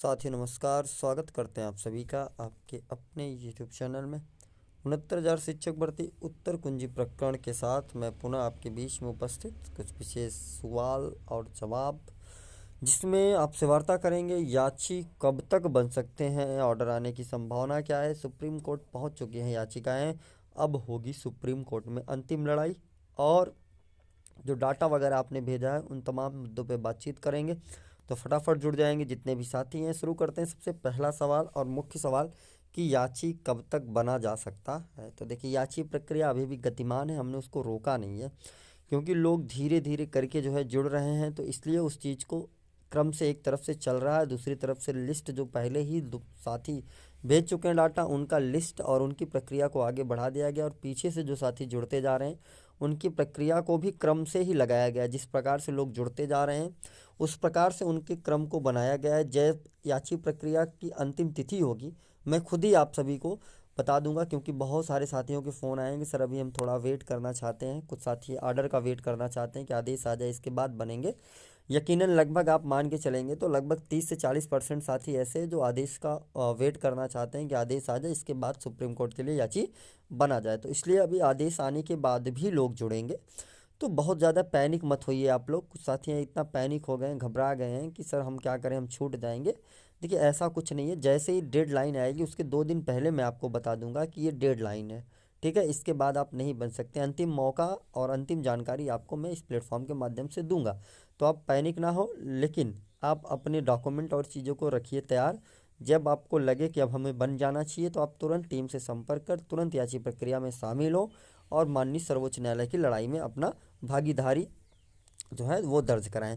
साथियों नमस्कार, स्वागत करते हैं आप सभी का आपके अपने यूट्यूब चैनल में। 69,000 शिक्षक भर्ती उत्तर कुंजी प्रकरण के साथ मैं पुनः आपके बीच में उपस्थित कुछ विशेष सवाल और जवाब, जिसमें आपसे वार्ता करेंगे। याची कब तक बन सकते हैं, ऑर्डर आने की संभावना क्या है, सुप्रीम कोर्ट पहुंच चुकी हैं याचिकाएं, अब होगी सुप्रीम कोर्ट में अंतिम लड़ाई, और जो डाटा वगैरह आपने भेजा है उन तमाम मुद्दों पे बातचीत करेंगे। तो फटाफट जुड़ जाएंगे जितने भी साथी हैं। शुरू करते हैं सबसे पहला सवाल और मुख्य सवाल कि याची कब तक बना जा सकता है। तो देखिए, याची प्रक्रिया अभी भी गतिमान है, हमने उसको रोका नहीं है, क्योंकि लोग धीरे धीरे करके जो है जुड़ रहे हैं, तो इसलिए उस चीज़ को क्रम से एक तरफ से चल रहा है, दूसरी तरफ से लिस्ट जो पहले ही साथी भेज चुके हैं डाटा, उनका लिस्ट और उनकी प्रक्रिया को आगे बढ़ा दिया गया, और पीछे से जो साथी जुड़ते जा रहे हैं उनकी प्रक्रिया को भी क्रम से ही लगाया गया। जिस प्रकार से लोग जुड़ते जा रहे हैं उस प्रकार से उनके क्रम को बनाया गया है। जब याची प्रक्रिया की अंतिम तिथि होगी, मैं खुद ही आप सभी को बता दूंगा, क्योंकि बहुत सारे साथियों के फ़ोन आएंगे, सर अभी हम थोड़ा वेट करना चाहते हैं, कुछ साथी आर्डर का वेट करना चाहते हैं कि आदेश आ जाए इसके बाद बनेंगे। यकीनन लगभग आप मान के चलेंगे तो लगभग 30 से 40% साथी ऐसे हैं जो आदेश का वेट करना चाहते हैं कि आदेश आ जाए, इसके बाद सुप्रीम कोर्ट के लिए याची बना जाए। तो इसलिए अभी आदेश आने के बाद भी लोग जुड़ेंगे। तो बहुत ज़्यादा पैनिक मत होइए आप लोग। कुछ साथी हैं इतना पैनिक हो गए हैं, घबरा गए हैं कि सर हम क्या करें, हम छूट जाएंगे। देखिए, ऐसा कुछ नहीं है। जैसे ही डेड लाइन आएगी उसके 2 दिन पहले मैं आपको बता दूंगा कि ये डेड लाइन है, ठीक है। इसके बाद आप नहीं बन सकते। अंतिम मौका और अंतिम जानकारी आपको मैं इस प्लेटफॉर्म के माध्यम से दूंगा, तो आप पैनिक ना हो, लेकिन आप अपने डॉक्यूमेंट और चीज़ों को रखिए तैयार। जब आपको लगे कि अब हमें बन जाना चाहिए तो आप तुरंत टीम से संपर्क कर तुरंत याची प्रक्रिया में शामिल हो और माननीय सर्वोच्च न्यायालय की लड़ाई में अपना भागीदारी जो है वो दर्ज कराएं।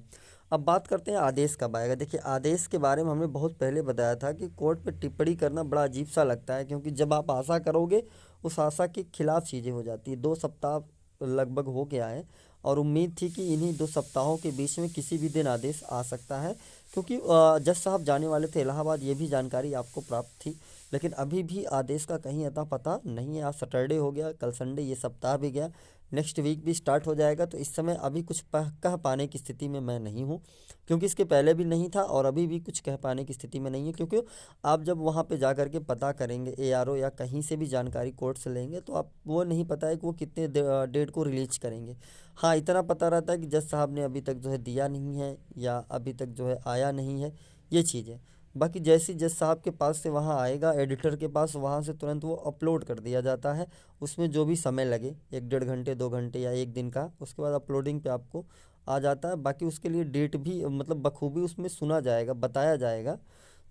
अब बात करते हैं आदेश कब आएगा। देखिए, आदेश के बारे में हमने बहुत पहले बताया था कि कोर्ट पे टिप्पणी करना बड़ा अजीब सा लगता है, क्योंकि जब आप आशा करोगे उस आशा के खिलाफ चीज़ें हो जाती है। 2 सप्ताह लगभग हो गया है और उम्मीद थी कि इन्हीं 2 सप्ताहों के बीच में किसी भी दिन आदेश आ सकता है, क्योंकि जज साहब जाने वाले थे इलाहाबाद, ये भी जानकारी आपको प्राप्त थी। लेकिन अभी भी आदेश का कहीं अता पता नहीं है। आज सैटरडे हो गया, कल संडे, ये सप्ताह भी गया, नेक्स्ट वीक भी स्टार्ट हो जाएगा। तो इस समय अभी कुछ कह पाने की स्थिति में मैं नहीं हूँ, क्योंकि इसके पहले भी नहीं था और अभी भी कुछ कह पाने की स्थिति में नहीं है। क्योंकि आप जब वहाँ पे जा कर के पता करेंगे एआरओ या कहीं से भी जानकारी कोर्ट से लेंगे, तो आप वो नहीं पता है कि वो कितने डेट को रिलीज करेंगे। हाँ, इतना पता रहता है कि जज साहब ने अभी तक जो है दिया नहीं है या अभी तक जो है आया नहीं है, ये चीज़ है। बाकी जैसे जज साहब के पास से वहाँ आएगा, एडिटर के पास, वहाँ से तुरंत वो अपलोड कर दिया जाता है। उसमें जो भी समय लगे, 1 डेढ़ घंटे 2 घंटे या एक दिन का, उसके बाद अपलोडिंग पे आपको आ जाता है। बाकी उसके लिए डेट भी मतलब बखूबी उसमें सुना जाएगा, बताया जाएगा।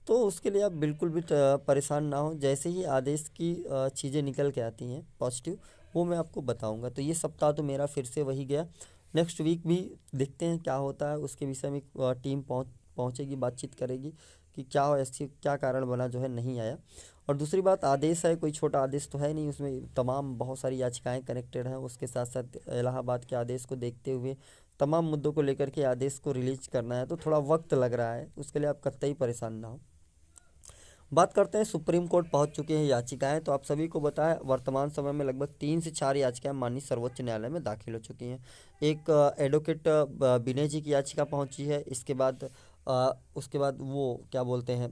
तो उसके लिए आप बिल्कुल भी परेशान ना हो। जैसे ही आदेश की चीज़ें निकल के आती हैं पॉजिटिव, वो मैं आपको बताऊंगा। तो ये सप्ताह तो मेरा फिर से वही गया। नेक्स्ट वीक भी देखते हैं क्या होता है, उसके विषय में टीम पहुँचेगी, बातचीत करेगी कि क्या ऐसी क्या कारण बना जो है नहीं आया। और दूसरी बात, आदेश है, कोई छोटा आदेश तो है नहीं, उसमें तमाम बहुत सारी याचिकाएं कनेक्टेड हैं। उसके साथ साथ इलाहाबाद के आदेश को देखते हुए तमाम मुद्दों को लेकर के आदेश को रिलीज करना है, तो थोड़ा वक्त लग रहा है। उसके लिए आप कतई परेशान ना हो। बात करते हैं, सुप्रीम कोर्ट पहुंच चुके हैं याचिकाएं। तो आप सभी को बताएं, वर्तमान समय में लगभग 3 से 4 याचिकाएं माननीय सर्वोच्च न्यायालय में दाखिल हो चुकी हैं। एक एडवोकेट विनय जी की याचिका पहुंची है। उसके बाद वो क्या बोलते हैं,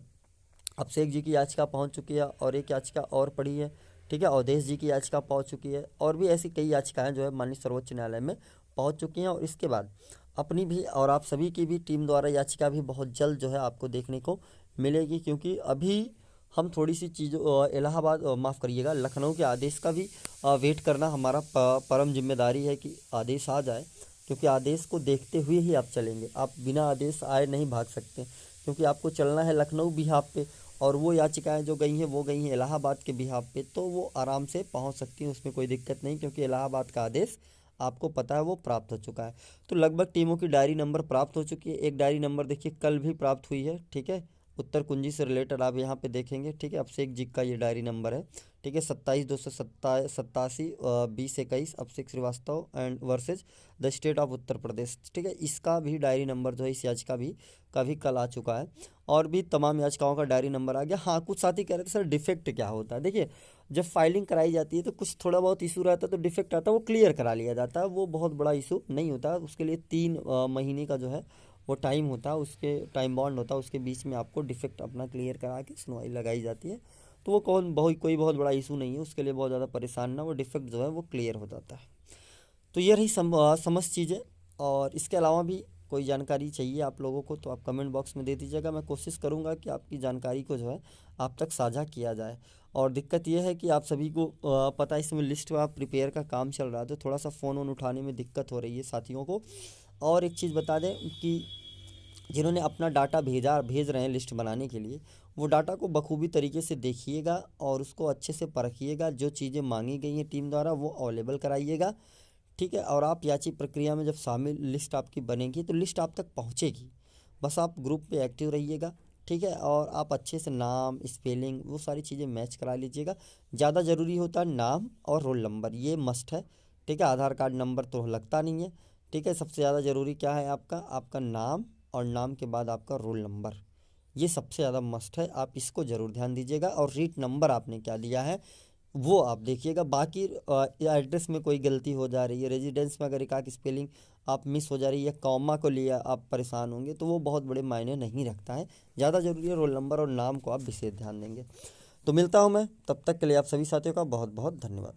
अभिषेक जी की याचिका पहुंच चुकी है, और एक याचिका और पड़ी है, ठीक है, अवधेश जी की याचिका पहुंच चुकी है, और भी ऐसी कई याचिकाएं जो है माननीय सर्वोच्च न्यायालय में पहुंच चुकी हैं। और इसके बाद अपनी भी और आप सभी की भी टीम द्वारा याचिका भी बहुत जल्द जो है आपको देखने को मिलेगी, क्योंकि अभी हम थोड़ी सी चीज़ों इलाहाबाद माफ़ करिएगा, लखनऊ के आदेश का भी वेट करना हमारा परम जिम्मेदारी है कि आदेश आ जाए, क्योंकि आदेश को देखते हुए ही आप चलेंगे। आप बिना आदेश आए नहीं भाग सकते, क्योंकि आपको चलना है लखनऊ बिहाफ पे, और वो याचिकाएं जो गई हैं वो गई हैं इलाहाबाद के बिहाफ पे, तो वो आराम से पहुंच सकती हैं, उसमें कोई दिक्कत नहीं, क्योंकि इलाहाबाद का आदेश आपको पता है वो प्राप्त हो चुका है। तो लगभग टीमों की डायरी नंबर प्राप्त हो चुकी है। एक डायरी नंबर देखिए कल भी प्राप्त हुई है, ठीक है, उत्तर कुंजी से रिलेटेड आप यहाँ पे देखेंगे, ठीक है। अभिषेक जी का ये डायरी नंबर है, ठीक है, 27/287 2021, Abhishek Srivastava and versus the state of Uttar Pradesh, ठीक है। इसका भी डायरी नंबर जो है इस याचिका भी का भी कल आ चुका है, और भी तमाम याचिकाओं का डायरी नंबर आ गया। हाँ, कुछ साथी कह रहे थे सर डिफेक्ट क्या होता है। देखिए, जब फाइलिंग कराई जाती है तो कुछ थोड़ा बहुत इशू रहता है, तो डिफेक्ट आता है, वो क्लियर करा लिया जाता है, वो बहुत बड़ा इशू नहीं होता। उसके लिए 3 महीने का जो है वो टाइम होता है, उसके टाइम बाउंड होता है, उसके बीच में आपको डिफेक्ट अपना क्लियर करा के सुनवाई लगाई जाती है। तो वो कोई बहुत बड़ा इशू नहीं है, उसके लिए बहुत ज़्यादा परेशान ना, वो डिफेक्ट जो है वो क्लियर हो जाता है। तो ये रही समस्त चीज़ें। और इसके अलावा भी कोई जानकारी चाहिए आप लोगों को तो आप कमेंट बॉक्स में दे दीजिएगा, मैं कोशिश करूँगा कि आपकी जानकारी को जो है आप तक साझा किया जाए। और दिक्कत यह है कि आप सभी को पता है इसमें लिस्ट आप प्रिपेयर का काम चल रहा है, तो थोड़ा सा फ़ोन वोन उठाने में दिक्कत हो रही है साथियों को। और एक चीज़ बता दें कि जिन्होंने अपना डाटा भेज रहे हैं लिस्ट बनाने के लिए, वो डाटा को बखूबी तरीके से देखिएगा और उसको अच्छे से परखिएगा, जो चीज़ें मांगी गई हैं टीम द्वारा वो अवेलेबल कराइएगा, ठीक है। और आप याची प्रक्रिया में जब शामिल लिस्ट आपकी बनेगी तो लिस्ट आप तक पहुंचेगी, बस आप ग्रुप पे एक्टिव रहिएगा, ठीक है। और आप अच्छे से नाम, स्पेलिंग, वो सारी चीज़ें मैच करा लीजिएगा। ज़्यादा ज़रूरी होता है नाम और रोल नंबर, ये मस्ट है, ठीक है। आधार कार्ड नंबर तो लगता नहीं है, ठीक है। सबसे ज़्यादा ज़रूरी क्या है आपका, आपका नाम और नाम के बाद आपका रोल नंबर, ये सबसे ज़्यादा मस्ट है, आप इसको ज़रूर ध्यान दीजिएगा। और रीट नंबर आपने क्या दिया है वो आप देखिएगा। बाकी एड्रेस में कोई गलती हो जा रही है, रेजिडेंस में अगर एक आध स्पेलिंग आप मिस हो जा रही है, कॉमा को लिए आप परेशान होंगे, तो वो बहुत बड़े मायने नहीं रखता है। ज़्यादा ज़रूरी है रोल नंबर और नाम को आप विशेष ध्यान देंगे। तो मिलता हूँ मैं, तब तक के लिए आप सभी साथियों का बहुत बहुत धन्यवाद।